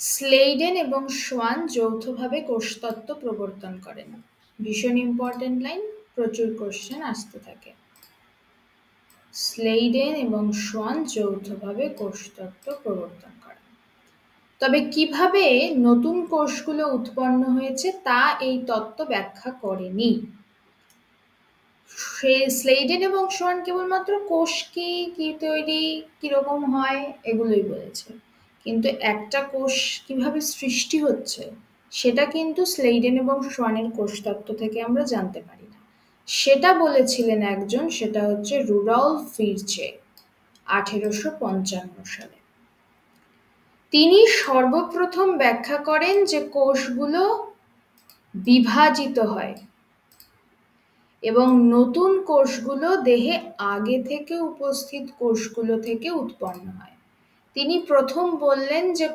স্লেইডেন এবং সোয়ান যৌথভাবে কোষতত্ত্ব প্রবর্তন করেন। ভীষণ ইম্পর্টেন্ট লাইন, প্রচুর কোশ্চেন আসতে থাকে। স্লেইডেন এবং সোয়ান যৌথভাবে কোষতত্ত্ব প্রবর্তন করেন। তবে কিভাবে নতুন কোষগুলো উৎপন্ন হয়েছে তা এই তত্ত্ব ব্যাখ্যা করেনি। স্লেইডেন এবং সোয়ান কেবলমাত্র কোষ কি তৈরি, কিরকম হয় এগুলোই বলেছে, কিন্তু একটা কোষ কিভাবে সৃষ্টি হচ্ছে সেটা কিন্তু স্লেইডেন এবং সোয়ানের কোষতত্ত্ব থেকে আমরা জানতে পারি না। সেটা বলেছিলেন একজন, সেটা হচ্ছে রুডল্ফ ভিরচে 1855 সালে। তিনি সর্বপ্রথম ব্যাখ্যা করেন যে কোষগুলো বিভাজিত হয় এবং নতুন কোষগুলো দেহে আগে থেকে উপস্থিত কোষগুলো থেকে উৎপন্ন হয়। তিনি প্রথম বললেন যে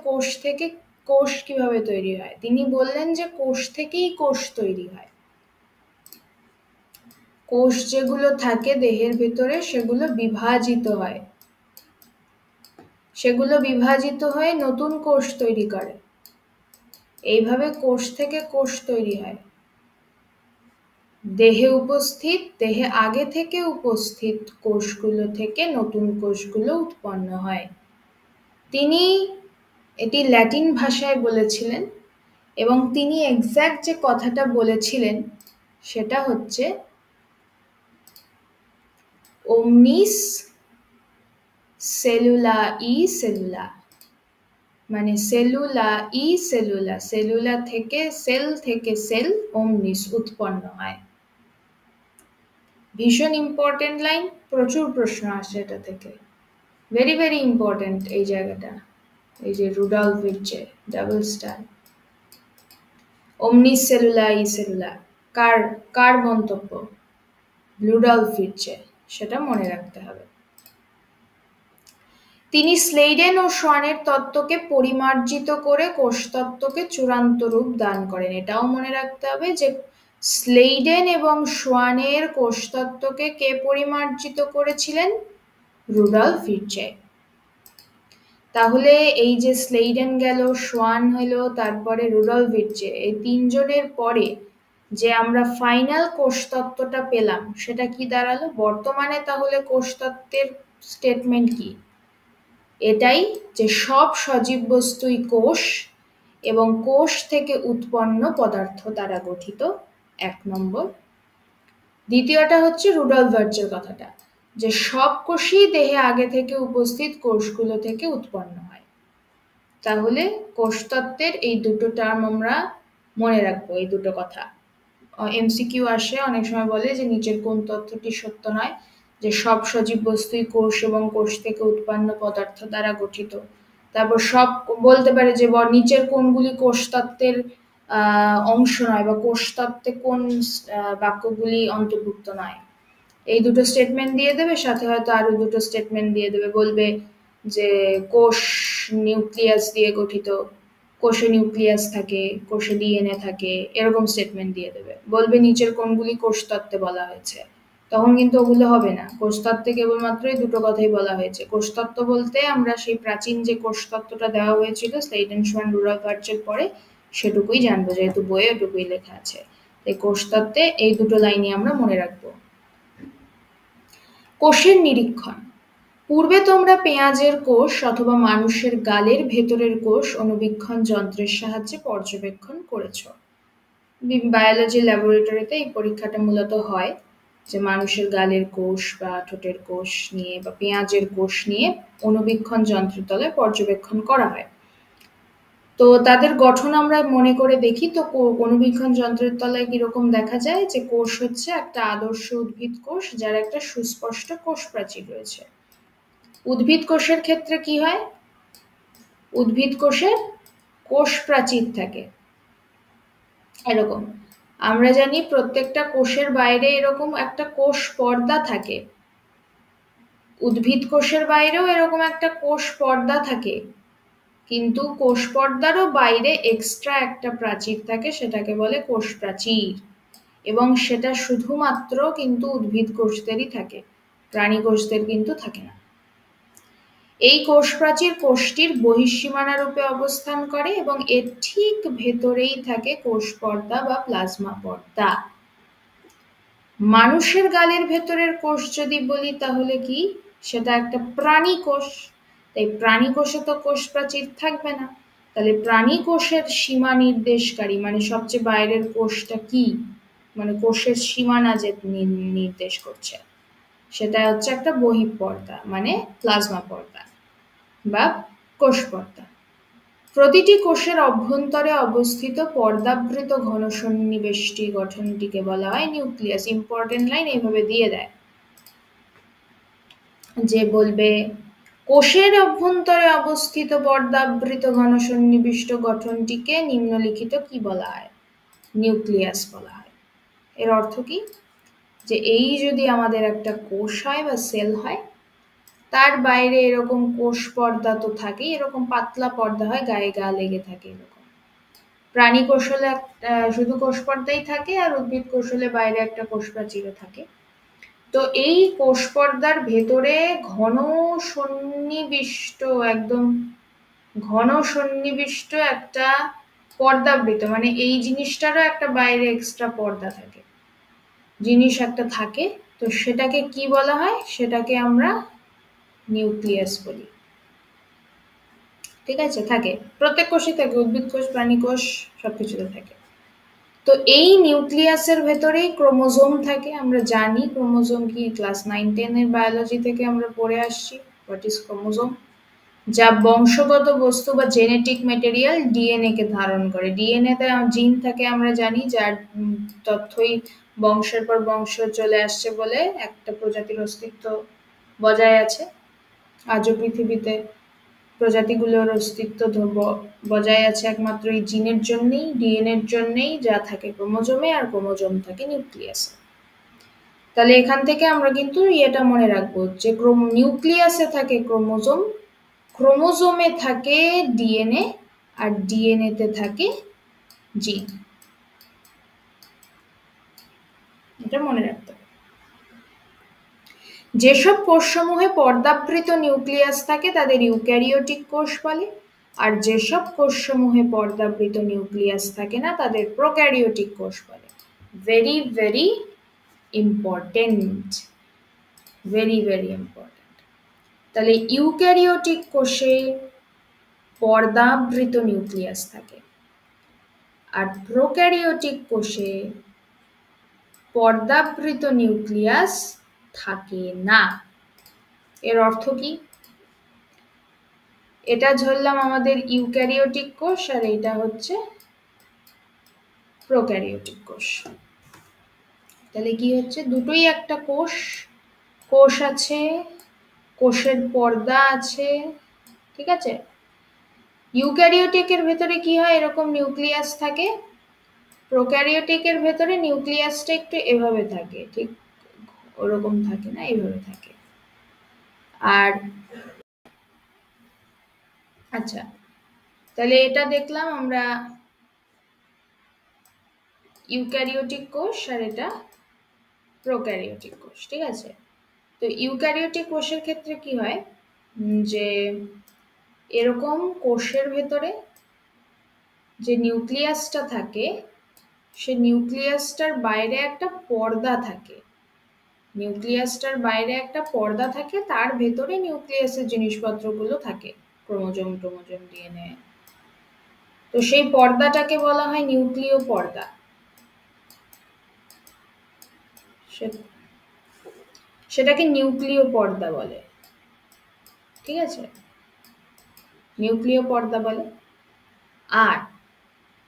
কোষ কিভাবে তৈরি হয়। তিনি বললেন যে কোষ থেকেই কোষ তৈরি হয়। কোষ যেগুলো থাকে দেহের ভিতরে সেগুলো বিভাজিত হয়, সেগুলো বিভাজিত হয়ে নতুন কোষ তৈরি করে। এইভাবে কোষ থেকে কোষ তৈরি হয়। দেহে আগে থেকে উপস্থিত কোষগুলো থেকে নতুন কোষগুলো উৎপন্ন হয়। তিনি এটি ল্যাটিন ভাষায় বলেছিলেন এবং তিনি এক্স্যাক্ট যে কথাটা বলেছিলেন সেটা হচ্ছে ওমনিস সেলুলা ই সেলুলা, মানে সেলুলা ই সেলুলা, সেলুলা থেকে সেল ওমনিস উৎপন্ন হয়। ভীষণ ইম্পর্টেন্ট লাইন, প্রচুর প্রশ্ন আসে এটা থেকে, ভেরি ভেরি ইম্পর্টেন্ট এই জায়গাটা। এই যে রুডল্ফ ভিরচে, ডাবল স্টার। ওমনিস সেলুলা ই সেলুলা কার মন্তব্য? রুডল্ফ ভিরচে, সেটা মনে রাখতে হবে। তিনি স্লেইডেন ও সোয়ানের তত্ত্বকে পরিমার্জিত করে কোষতত্ত্বকে চূড়ান্ত রূপ দান করেন। এটাও মনে রাখতে হবে যে স্লেইডেন এবং সোয়ানের কোষতত্ত্বকে কে পরিমার্জিত করেছিলেন? রুডল্ফ ভিরচে। তাহলে এই যে স্লেইডেন গেল, সোয়ান হলো, তারপরে রুডল্ফ ভিরচে, এই তিনজনের পরে যে আমরা ফাইনাল কোষতত্ত্বটা পেলাম সেটা কি দাঁড়ালো বর্তমানে? তাহলে কোষতত্ত্বের স্টেটমেন্ট কি? এটাই যে সব সজীব বস্তুই কোষ এবং কোষ থেকে উৎপন্ন পদার্থ দ্বারা গঠিত, 1 নম্বর। দ্বিতীয়টা হচ্ছে রুডল্ফ ভার্চের কথাটা, যে সব কোষই দেহে আগে থেকে উপস্থিত কোষগুলো থেকে উৎপন্ন হয়। তাহলে কোষতত্ত্বের এই দুটো টার্ম আমরা মনে রাখবো, এই দুটো কথা। এমসিকিউ আসে, অনেক সময় বলে যে নিচের কোন তথ্যটি সত্য নয়, যে সব সজীব বস্তুই কোষ এবং কোষ থেকে উৎপন্ন পদার্থ দ্বারা গঠিত। তারপর সব বলতে পারে যে নিচের কোনগুলি কোষতত্ত্বের অংশ নয়, বা কোষতত্ত্বে কোন বাক্যগুলি অন্তর্ভুক্ত নয়। এই দুটো স্টেটমেন্ট দিয়ে দেবে, সাথে হয়তো আরো দুটো স্টেটমেন্ট দিয়ে দেবে, বলবে যে কোষ নিউক্লিয়াস দিয়ে গঠিত, কোষে নিউক্লিয়াস থাকে, কোষে ডিএনএ থাকে, এরকম স্টেটমেন্ট দিয়ে দেবে। বলবে নিচের কোনগুলি কোষতত্ত্বে বলা হয়েছে, তখন কিন্তু ওগুলো হবে না। কোষতত্ত্বে কেবলমাত্র এই দুটো কথাই বলা হয়েছে। কোষতত্ত্ব বলতে আমরা সেই প্রাচীন যে কোষতত্ত্বটা দেওয়া হয়েছিল স্লেইডেন সোয়ান রুডল্ফ ভার্চের পরে, সেটুকুই জানবো, যেহেতু বইয়ে ওটুকুই লেখা আছে। তাই কোষতত্ত্বে এই দুটো লাইনই আমরা মনে রাখবো। কোষের নিরীক্ষণ। পূর্বে তোমরা পেঁয়াজের কোষ অথবা মানুষের গালের ভেতরের কোষ অণুবীক্ষণ যন্ত্রের সাহায্যে পর্যবেক্ষণ করেছ। বায়োলজি ল্যাবরেটরিতে এই পরীক্ষাটা মূলত হয়, যে মানুষের গালের কোষ বা ঠোঁটের কোষ নিয়ে বা পেঁয়াজের কোষ নিয়ে অণুবীক্ষণ যন্ত্রের তলায় পর্যবেক্ষণ করা হয়। তো তাদের গঠন আমরা মনে করে দেখি, তো অণুবীক্ষণ যন্ত্রের তলায় কিরকম দেখা যায়, যে কোষ হচ্ছে একটা আদর্শ উদ্ভিদ কোষ যার একটা সুস্পষ্ট কোষ প্রাচীর রয়েছে। উদ্ভিদ কোষের ক্ষেত্রে কি হয়? উদ্ভিদ কোষের কোষ প্রাচীর থাকে এরকম। আমরা জানি প্রত্যেকটা কোষের বাইরে এরকম একটা কোষ পর্দা থাকে। উদ্ভিদ কোষের বাইরেও এরকম একটা কোষ পর্দা থাকে, কিন্তু কোষ পর্দারও বাইরে এক্সট্রা একটা প্রাচীর থাকে, সেটাকে বলে কোষ প্রাচীর। এবং সেটা শুধুমাত্র কিন্তু উদ্ভিদ কোষদেরই থাকে, প্রাণী কোষদের কিন্তু থাকে না। এই কোষ প্রাচীর কোষটির বহিঃসীমানা রূপে অবস্থান করে এবং এর ঠিক ভেতরেই থাকে কোষ পর্দা বা প্লাজমা পর্দা। মানুষের গালের ভেতরের কোষ যদি বলি তাহলে কি, সেটা একটা প্রাণী কোষ, তাই প্রাণী কোষে তো কোষ প্রাচীর থাকবে না। তাহলে প্রাণী কোষের সীমা নির্দেশকারী মানে সবচেয়ে বাইরের কোষটা কি, মানে কোষের সীমানা যে নির্দেশ করছে, সেটা হচ্ছে একটা বহিঃপর্দা মানে প্লাজমা পর্দা বা কোষ পর্দা। প্রতিটি কোষের অভ্যন্তরে অবস্থিত পর্দাবৃত ঘন সন্নিবেষ্টি গঠনটিকে বলা হয় নিউক্লিয়াস। ইম্পর্টেন্ট লাইন এইভাবে দিয়ে দেয়, যে বলবে কোষের অভ্যন্তরে অবস্থিত পর্দাবৃত ঘন সন্নিবিষ্ট গঠনটিকে নিম্নলিখিত কি বলা হয়, নিউক্লিয়াস বলা হয়। এর অর্থ কি, যে এই যদি আমাদের একটা কোষ হয় বা সেল হয়, তার বাইরে এরকম কোষ পর্দা তো থাকে, এরকম পাতলা পর্দা হয়, গায়ে গা লেগে থাকে এরকম। প্রাণী কোষ হলে শুধু কোষ পর্দাই থাকে, আর উদ্ভিদ কোষ হলে বাইরে একটা কোষ প্রাচীরও থাকে। তো এই কোষ পর্দার ভেতরে ঘন সন্নিবিষ্ট, একদম ঘন সন্নিবিষ্ট একটা পর্দাবৃত, মানে এই জিনিসটারও একটা বাইরে এক্সট্রা পর্দা থাকে, জিনিস একটা থাকে। তো সেটাকে কি বলা হয়, সেটাকে আমরা নিউক্লিয়াস বলি। ঠিক আছে, থাকে, প্রত্যেক কোষে থাকে, উদ্ভিদ কোষ প্রাণী কোষ সবকিছুতে থাকে। তো এই নিউক্লিয়াসের ভেতরেই ক্রোমোজোম থাকে। আমরা জানি ক্রোমোজোম কি, ক্লাস 9-10 এর বায়োলজি থেকে আমরা পড়ে আসছি হোয়াট ইজ ক্রোমোজোম, যা বংশগত বস্তু বা জেনেটিক ম্যাটেরিয়াল ডিএনএ কে ধারণ করে। ডিএনএ তে জিন থাকে আমরা জানি, যার তথ্যই বংশের পর বংশ চলে আসছে বলে একটা প্রজাতির অস্তিত্ব বজায় আছে। আজও পৃথিবীতে প্রজাতিগুলোর অস্তিত্ব বজায় আছে একমাত্র এই জিনের জন্যই, ডিএনএর জন্যই, যা থাকে ক্রোমোজোমে, আর ক্রোমোজোম থাকে নিউক্লিয়াসে। তাহলে এখান থেকে আমরা কিন্তু এটা মনে রাখবো যে নিউক্লিয়াসে থাকে ক্রোমোজোম, ক্রোমোজোমে থাকে ডিএনএ, আর ডিএনএ তে থাকে জিন। এটা মনে রাখতে হবে। যেসব কোষসমূহে পর্দাবৃত নিউক্লিয়াস থাকে তাদের ইউক্যারিওটিক কোষ বলে, আর যেসব কোষসমূহে পর্দাবৃত নিউক্লিয়াস থাকে না তাদের প্রোক্যারিওটিক কোষ বলে। Very very important, very very important. তাহলে ইউক্যারিওটিক কোষে পর্দাবৃত নিউক্লিয়াস থাকে, আর প্রোক্যারিওটিক কোষে পর্দাবৃত নিউক্লিয়াস থাকে না। এর অর্থ কি, এটা ধরলাম আমাদের ইউক্যারিওটিক কোষ, আর এটা হচ্ছে প্রোক্যারিওটিক কোষ। তাহলে কি হচ্ছে, দুটোই একটা কোষ, কোষ আছে, কোষের পর্দা আছে, ঠিক আছে। ইউক্যারিওটিকের ভেতরে কি হয়, এরকম নিউক্লিয়াস থাকে, প্রোক্যারিওটিকের ভেতরে নিউক্লিয়াসটা একটু এভাবে থাকে, ঠিক ওরকম থাকে না, এইভাবে থাকে। আর আচ্ছা, তাহলে এটা দেখলাম আমরা ইউক্যারিওটিক কোষ, আর এটা প্রোক্যারিওটিক কোষ, ঠিক আছে। তো ইউক্যারিওটিক কোষের ক্ষেত্রে কি হয়, যে এরকম কোষের ভেতরে যে নিউক্লিয়াসটা থাকে, সে নিউক্লিয়াসটার বাইরে একটা পর্দা থাকে, নিউক্লিয়াসটার বাইরে একটা পর্দা থাকে, তার ভেতরে নিউক্লিয়াসের জিনিসপত্রগুলো থাকে, ক্রোমোজোম টোমোজোম ডিএনএ। তো সেই পর্দাটাকে বলা হয় নিউক্লিয় পর্দা। সেটাকে নিউক্লিয় পর্দা বলে, ঠিক আছে, নিউক্লিয় পর্দা বলে। আর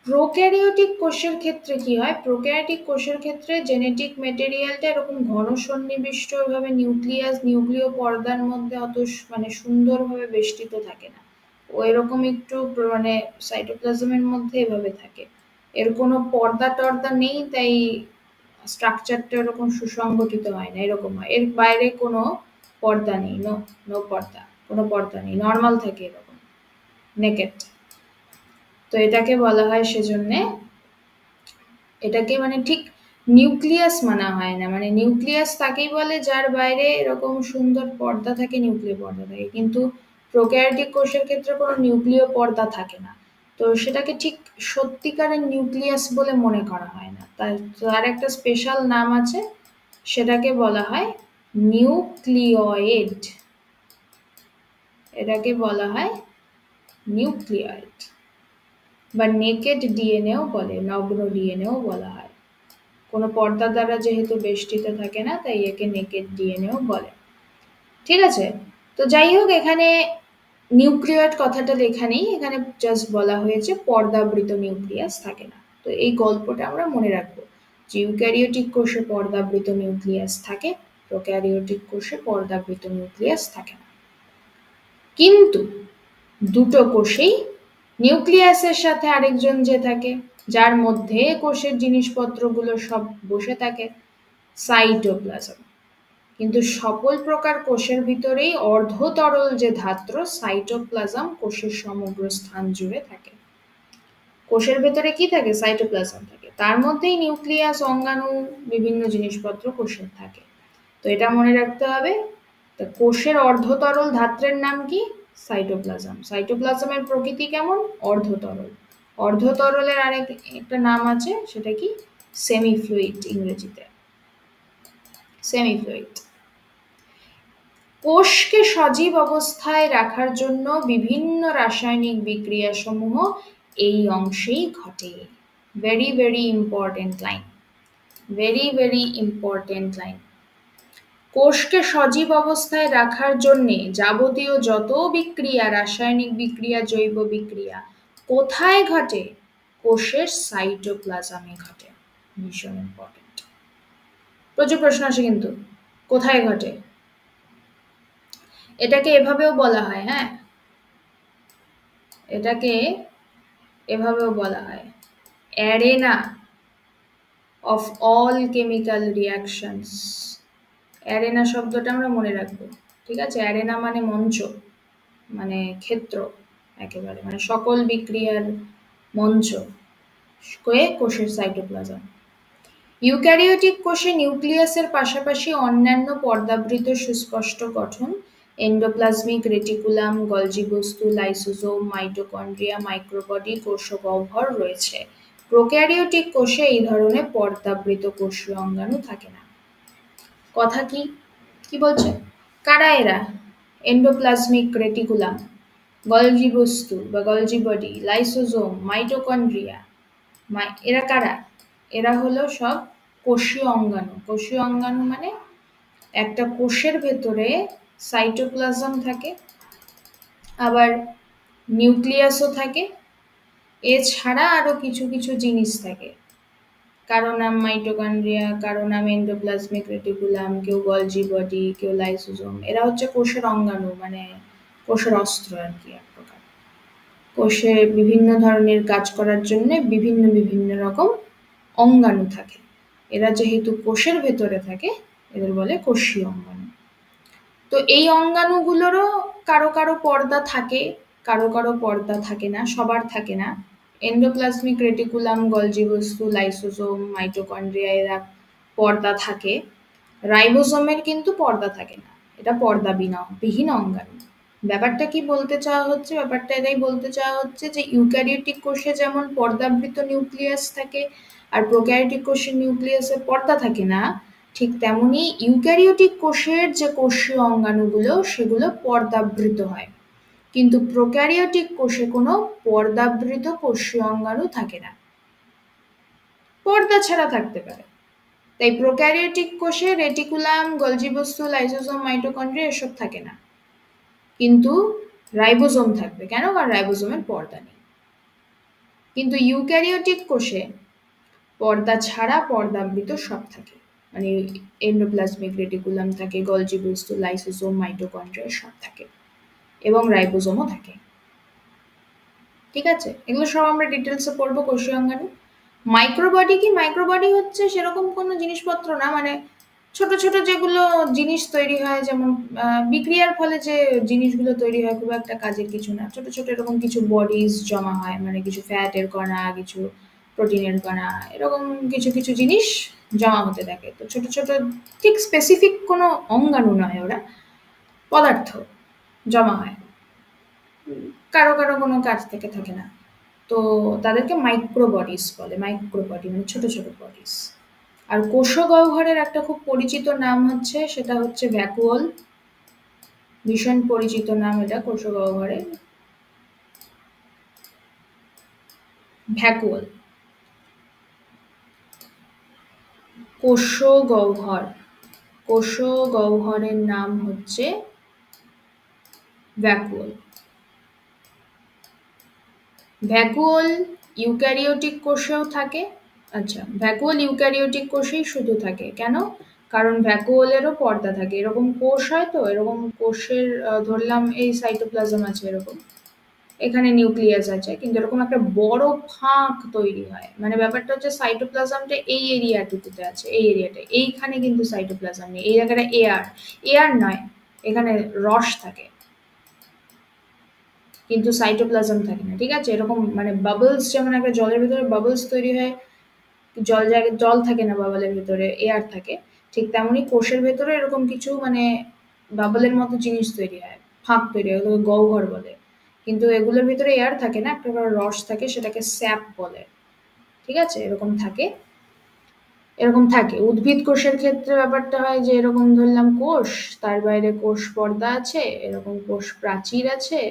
প্রোক্যারিওটিক কোষের ক্ষেত্রে কি হয়, প্রোক্যারিওটিক কোষের ক্ষেত্রে জেনেটিক ম্যাটেরিয়ালটা এরকম ঘন সন্নিবিষ্ট ভাবে নিউক্লিয়াস নিউক্লিয় পর্দার মধ্যে অত মানে সুন্দরভাবে বেষ্টিত থাকে না, ও এরকম একটু মানে সাইটোপ্লাজমের মধ্যে এভাবে থাকে, এর কোনো পর্দা টর্দা নেই, তাই স্ট্রাকচারটা এরকম সুসংগঠিত হয় না, এরকম হয়। এর বাইরে কোনো পর্দা নেই, নো নো পর্দা, কোনো পর্দা নেই, নর্মাল থাকে এরকম নেকেড। তো এটাকে বলা হয়, সেজন্যে এটাকে মানে ঠিক নিউক্লিয়াস মানা হয় না, মানে নিউক্লিয়াস তাকেই বলে যার বাইরে এরকম সুন্দর পর্দা থাকে, নিউক্লিয় পর্দা থাকে। কিন্তু প্রোক্যারিওটিক কোষের ক্ষেত্রে কোনো নিউক্লিয় পর্দা থাকে না, তো সেটাকে ঠিক সত্যিকারের নিউক্লিয়াস বলে মনে করা হয় না, তার একটা স্পেশাল নাম আছে, সেটাকে বলা হয় নিউক্লিয়েট। এটাকে বলা হয় নিউক্লিয়েট বা নেকেড ডিএনএও বলে, নগ্ন ডিএনএও বলা হয়। কোনো পর্দা দ্বারা যেহেতু বেষ্টিত থাকে না, তাই একে নেকেড ডিএনএও বলে। ঠিক আছে, তো যাই হোক, এখানে নিউক্লিয়েট কথাটা লেখা নেই, এখানে জাস্ট বলা হয়েছে পর্দাবৃত নিউক্লিয়াস থাকে না। তো এই গল্পটা আমরা মনে রাখবো যে ইউক্যারিওটিক কোষে পর্দাবৃত নিউক্লিয়াস থাকে, প্রোক্যারিওটিক কোষে পর্দাবৃত নিউক্লিয়াস থাকে না। কিন্তু দুটো কোষেই নিউক্লিয়াসের সাথে আরেকজন যে থাকে, যার মধ্যে কোষের জিনিসপত্রগুলো সব বসে থাকে, সাইটোপ্লাজম। কিন্তু সকল প্রকার কোষের ভিতরেই অর্ধতরল যে ধাত্র সাইটোপ্লাজম কোষের সমগ্র স্থান জুড়ে থাকে। কোষের ভেতরে কি থাকে? সাইটোপ্লাজম থাকে, তার মধ্যেই নিউক্লিয়াস, অঙ্গাণু, বিভিন্ন জিনিসপত্র কোষের থাকে। তো এটা মনে রাখতে হবে। তো কোষের অর্ধতরল ধাত্রের নাম কি? সাইটোপ্লাজম। সাইটোপ্লাজমের প্রকৃতি কেমন? অর্ধতরল। অর্ধতরলের আরেক একটা নাম আছে, সেটা কি? সেমিফ্লুইড, ইংরেজিতে সেমিফ্লুইড। কোষকে সজীব অবস্থায় রাখার জন্য বিভিন্ন রাসায়নিক বিক্রিয়া সমূহ এই অংশেই ঘটে। Very very important line, very very important line. কোষকে সজীব অবস্থায় রাখার জন্য যাবতীয় যত বিক্রিয়া, রাসায়নিক বিক্রিয়া, জৈব বিক্রিয়া কোথায় ঘটে? কোষের সাইটোপ্লাজমে ঘটে। ভীষণ ইম্পর্টেন্ট, প্রচুর প্রশ্ন আসে কিন্তু, কোথায় ঘটে? এটাকে এভাবেও বলা হয়, হ্যাঁ, এটাকে এভাবেও বলা হয় arena of all chemical reactions. Arena শব্দটা আমরা মনে রাখবো, ঠিক আছে? অ্যারেনা মানে মঞ্চ, মানে ক্ষেত্র, একেবারে মানে সকল বিক্রিয়ার মঞ্চ কোষের সাইটোপ্লাজম। ইউক্যারিওটিক কোষে নিউক্লিয়াসের পাশাপাশি অন্যান্য পর্দাবৃত সুস্পষ্ট গঠন, এন্ডোপ্লাজমিক রেটিকুলাম, গলজি বস্তু, লাইসোজোম, মাইটোকন্ড্রিয়া, মাইক্রোবডি, কোষগহ্বর রয়েছে। প্রোক্যারিওটিক কোষে এই ধরনের পর্দাবৃত কোষীয় অঙ্গাণু থাকে না। কথা কি কি বলছে? কারা এরা? এন্ডোপ্লাজমিক রেটিকুলাম, গলজি বস্তু বা গলজি বডি, লাইসোজোম, মাইটোকন্ড্রিয়া, এরা কারা? এরা হলো সব কোষীয় অঙ্গাণু। কোষীয় অঙ্গাণু মানে একটা কোষের ভেতরে সাইটোপ্লাজম থাকে, আবার নিউক্লিয়াসও থাকে, এছাড়া আরো কিছু কিছু জিনিস থাকে। কারো নাম মাইটোকন্ড্রিয়া, কারো নাম এন্ডোপ্লাজমিক রেটিকুলাম, কেউ গলজি বডি, কেউ লাইসোজোম। এরা হচ্ছে কোষের অঙ্গাণু, মানে কোষের অস্ত্র আর কি, এক প্রকার। কোষে বিভিন্ন ধরনের কাজ করার জন্য বিভিন্ন বিভিন্ন রকম অঙ্গাণু থাকে। এরা যেহেতু কোষের ভেতরে থাকে, এদের বলে কোষীয় অঙ্গাণু। তো এই অঙ্গাণুগুলোরও কারো কারো পর্দা থাকে, কারো কারো পর্দা থাকে না, সবার থাকে না। এন্ডোপ্লাজমিক রেটিকুলাম, গলজি বস্তু, লাইসোজোম, মাইটোকন্ড্রিয়া, এরা পর্দা থাকে। রাইবোজোমের কিন্তু পর্দা থাকে না, এটা পর্দাবিহীন অঙ্গাণু। ব্যাপারটা কি বলতে চাওয়া হচ্ছে? ব্যাপারটা এটাই বলতে চাওয়া হচ্ছে যে ইউক্যারিওটিক কোষে যেমন পর্দাবৃত নিউক্লিয়াস থাকে আর প্রোক্যারিওটিক কোষের নিউক্লিয়াসে পর্দা থাকে না, ঠিক তেমনি ইউক্যারিওটিক কোষের যে কোষীয় অঙ্গাণুগুলো সেগুলো পর্দাবৃত হয়, কিন্তু প্রোক্যারিওটিক কোষে কোনো পর্দাবৃত কোষীয় অঙ্গাণু থাকে না, পর্দা ছাড়া থাকতে পারে। তাই প্রোক্যারিওটিক কোষে রেটিকুলাম, গলজি বস্তু, লাইসোজোম, মাইটোকন্ড্রিয়া এসব থাকে না, কিন্তু রাইবোজোম থাকবে। কেন? কারণ রাইবোজোমের পর্দা নেই। কিন্তু ইউক্যারিওটিক কোষে পর্দা ছাড়া পর্দাবৃত সব থাকে, মানে এন্ডোপ্লাজমিক রেটিকুলাম থাকে, গলজি বস্তু, লাইসোজোম, মাইটোকন্ড্রিয়া সব থাকে, এবং রাইবোজোমও থাকে। ঠিক আছে, এগুলো সব আমরা ডিটেলসে পড়বো কোষীয় অঙ্গাণু। মাইক্রোবডি কি? মাইক্রোবডি হচ্ছে সেরকম কোনো জিনিসপত্র না, মানে ছোট ছোট যেগুলো জিনিস তৈরি হয়, যেমন বিক্রিয়ার ফলে যে জিনিসগুলো তৈরি হয়, খুব একটা কাজের কিছু না, ছোট ছোট এরকম কিছু বডিজ জমা হয়, মানে কিছু ফ্যাটের কণা, কিছু প্রোটিনের কণা, এরকম কিছু কিছু জিনিস জমা হতে থাকে। তো ছোট ছোট, ঠিক স্পেসিফিক কোনো অঙ্গাণু নয়, ওরা পদার্থ জমা হয়। কারো কারো কোনো কাজ থেকে থাকে না। তো তাদেরকে মাইক্রো বডিজ বলে, মাইক্রো বডি মানে ছোট ছোট বডিজ। আর কোষগহ্বরের একটা খুব পরিচিত নাম হচ্ছে, সেটা হচ্ছে ভ্যাকুওল। ভীষণ পরিচিত নাম এটা কোষগহ্বরের, ভ্যাকুওল। কোষগহ্বর, কোষগহ্বরের নাম হচ্ছে ভ্যাকুওল। ভ্যাকুওল ইউক্যারিওটিক কোষেও থাকে। আচ্ছা, ভ্যাকুওল ইউক্যারিওটিক কোষেই শুধু থাকে কেন? কারণ ভ্যাকুওলেরও পর্দা থাকে। এরকম কোষ হয় তো, এরকম কোষের ধরলাম এই সাইটোপ্লাজম আছে এরকম, এখানে নিউক্লিয়াস আছে, কিন্তু এরকম একটা বড় ফাঁক তৈরি হয়। মানে ব্যাপারটা হচ্ছে সাইটোপ্লাজমটা এই এরিয়াটুকুতে আছে, এই এরিয়াটা, এইখানে কিন্তু সাইটোপ্লাজম নেই, এই জায়গাটা এয়ার, এয়ার নয়, এখানে রস থাকে কিন্তু সাইটোপ্লাজম থাকে না, ঠিক আছে? এরকম মানে বাবলস, যেমন একটা জলের ভিতরে বাবলস তৈরি হয়, জল জায়গায় জল থাকে না বাবলের ভিতরে, এয়ার থাকে, ঠিক তেমনই কোষের ভেতরে এরকম কিছু মানে বাবলের মতো জিনিস তৈরি হয়, ফাঁক তৈরি হয়, ওগুলোকে গহ্বর বলে। কিন্তু এগুলোর ভিতরে এয়ার থাকে না, একটা করে রস থাকে, সেটাকে স্যাপ বলে, ঠিক আছে? এরকম থাকে, এরকম থাকে। উদ্ভিদ কোষের ক্ষেত্রে ব্যাপারটা হয় যে এরকম ধরলাম কোষ, তার বাইরে কোষ পর্দা আছে, এরকম কোষ প্রাচীর আছে।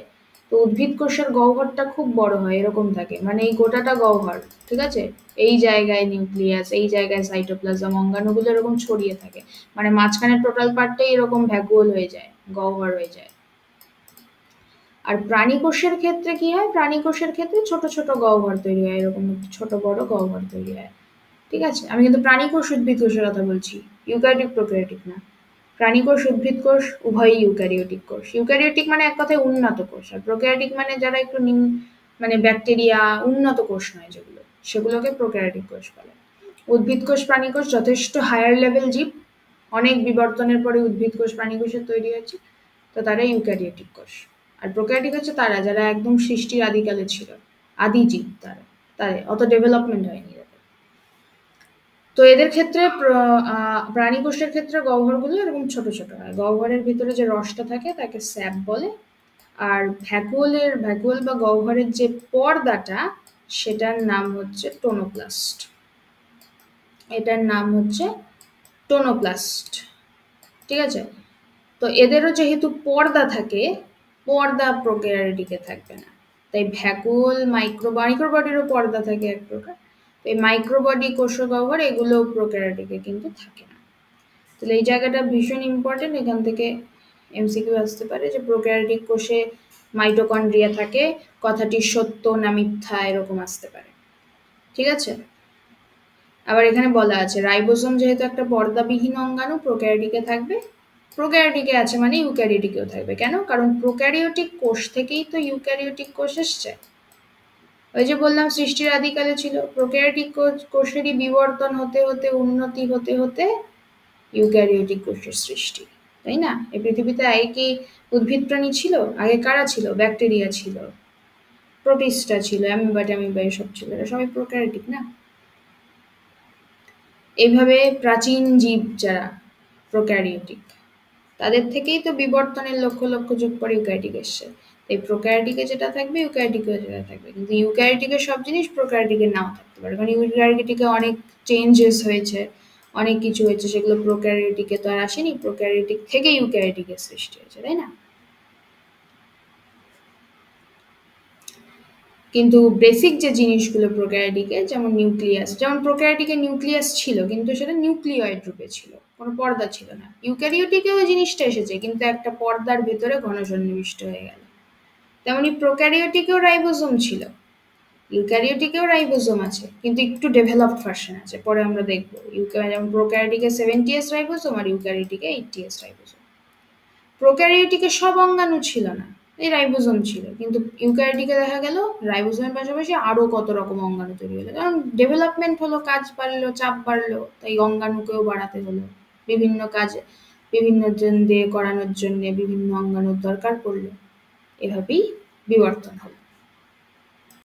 তো উদ্ভিদ কোষের গহ্বরটা খুব বড় হয়, এরকম থাকে, মানে এই গোটাটা গহ্বর, ঠিক আছে? এই জায়গায় নিউক্লিয়াস, এই জায়গায় সাইটোপ্লাজম, অঙ্গাণুগুলো এরকম ছড়িয়ে থাকে, মানে মাঝখানে টোটাল পার্টটাই এরকম ভ্যাকুওল হয়ে যায়, গহ্বর হয়ে যায়। আর প্রাণী কোষের ক্ষেত্রে কি হয়? প্রাণী কোষের ক্ষেত্রে ছোট ছোট গহ্বর তৈরি হয়, এরকম ছোট বড় গহ্বর তৈরি হয়, ঠিক আছে? আমি কিন্তু প্রাণী কোষ উদ্ভিদ কোষের কথা বলছি, ইউক্যারিওটিক প্রোক্যারিওটিক না। প্রাণী কোষ উদ্ভিদ কোষ উভয়ই ইউক্যারিওটিক কোষ। ইউক্যারিওটিক মানে এক কথায় উন্নত কোষ, আর প্রোক্যারিওটিক মানে যারা একটু মানে ব্যাকটেরিয়া, উন্নত কোষ নয় যেগুলো, সেগুলোকে প্রোক্যারিওটিক কোষ বলে। উদ্ভিদ কোষ প্রাণী কোষ যথেষ্ট হায়ার লেভেল জীব, অনেক বিবর্তনের পরে উদ্ভিদ কোষ প্রাণী কোষের তৈরি হয়েছে, তো তারা ইউক্যারিওটিক কোষ। আর প্রোক্যারিওটিক হচ্ছে তারা যারা একদম সৃষ্টির আদিকালে ছিল, আদি জীব, তারা, তাদের অত ডেভেলপমেন্ট হয়নি। তো এদের ক্ষেত্রে প্রাণী কোষের ক্ষেত্রে গহ্বরগুলো এরকম ছোট ছোট হয়, গহ্বরের ভিতরে যে রসটা থাকে তাকে স্যাপ বলে। আর ভ্যাকুওল বা গহ্বরের যে পর্দাটা, সেটার নাম হচ্ছে টোনোপ্লাস্ট, এটার নাম হচ্ছে টোনোপ্লাস্ট, ঠিক আছে? তো এদেরও যেহেতু পর্দা থাকে, পর্দা প্রোক্যারিওটিকে থাকবে না, তাই ভ্যাকুওল মাইক্রোবডিরও পর্দা থাকে এক প্রকার, তো এই মাইক্রোবডি, কোষগহ্বর, এগুলো প্রোক্যারিওটিকে কিন্তু থাকে না। তাহলে এই জায়গাটা ভীষণ ইম্পর্টেন্ট, এখান থেকে এমসিকিউ আসতে পারে যে প্রোক্যারিওটিক কোষে মাইটোকন্ড্রিয়া থাকে, কথাটি সত্য না মিথ্যা, এরকম আসতে পারে, ঠিক আছে? আবার এখানে বলা আছে রাইবোসোম যেহেতু একটা পর্দাবিহীন অঙ্গাণু, প্রোক্যারিওটিকে থাকবে, প্রোক্যারিওটিকে আছে মানে ইউক্যারিওটিকেও থাকবে। কেন? কারণ প্রোক্যারিওটিক কোষ থেকেই তো ইউক্যারিওটিক কোষ এসছে। ওই যে বললাম সৃষ্টির আদিকালে ছিল, প্রোক্যারিওটিক কোষেরই বিবর্তন হতে হতে, উন্নতি হতে হতে ইউক্যারিওটিক কোষের সৃষ্টি, তাই না? এই পৃথিবীতে আগে কি উদ্ভিদ প্রাণী ছিল? আগে কারা ছিল? ব্যাকটেরিয়া ছিল, প্রোটিস্টা ছিল, অ্যামিবা এসব ছিল, এরা সবাই প্রোক্যারিওটিক না? এইভাবে প্রাচীন জীব যারা প্রোক্যারিওটিক, তাদের থেকেই তো বিবর্তনের লক্ষ লক্ষ যুগ পরে ইউক্যারিওটিক এসছে। তাই প্রোক্যারিওটিকে যেটা থাকবে ইউক্যারিওটিকেও যেটা থাকবে, কিন্তু ইউক্যারিওটিকের সব জিনিস প্রোক্যারিওটিকের নাও থাকতে পারে, কারণ ইউক্যারিওটিকে অনেক চেঞ্জেস হয়েছে, অনেক কিছু হয়েছে, সেগুলো প্রোক্যারিওটিকে তো আর আসেনি, প্রোক্যারিওটিক থেকে ইউক্যারিওটিকের সৃষ্টি হয়েছে, তাই না? কিন্তু বেসিক যে জিনিসগুলো প্রোক্যারিওটিকে, যেমন নিউক্লিয়াস, যেমন প্রোক্যারিওটিকে নিউক্লিয়াস ছিল কিন্তু সেটা নিউক্লিয়েড রূপে ছিল, কোনো পর্দা ছিল না। ইউক্যারিওটিকেও ওই জিনিসটা এসেছে কিন্তু একটা পর্দার ভেতরে ঘনসন্নিবিষ্ট হয়ে গেল। তেমনি প্রোক্যারিওটিকেও রাইবোসোম ছিল, ইউক্যারিওটিকেও রাইবোসোম আছে, কিন্তু একটু ডেভেলপড ভার্সন আছে, পরে আমরা দেখবো। যেমন প্রোক্যারিওটিকে 70s রাইবোসোম আর ইউক্যারিওটিকে 80s রাইবোসোম। প্রোক্যারিওটিকে সব অঙ্গাণু ছিল না, এই রাইবোসোম ছিল, কিন্তু ইউক্যারিওটিকে দেখা গেল রাইবোসোমের পাশাপাশি আরো কত রকম অঙ্গাণু তৈরি হলো, কারণ ডেভেলপমেন্ট হলো, কাজ বাড়লো, চাপ বাড়লো, তাই অঙ্গাণুকেও বাড়াতে হলো, বিভিন্ন কাজ বিভিন্ন জন দিয়ে করানোর জন্য বিভিন্ন অঙ্গাণুর দরকার পড়লো, এভাবেই বিবর্তন হলো।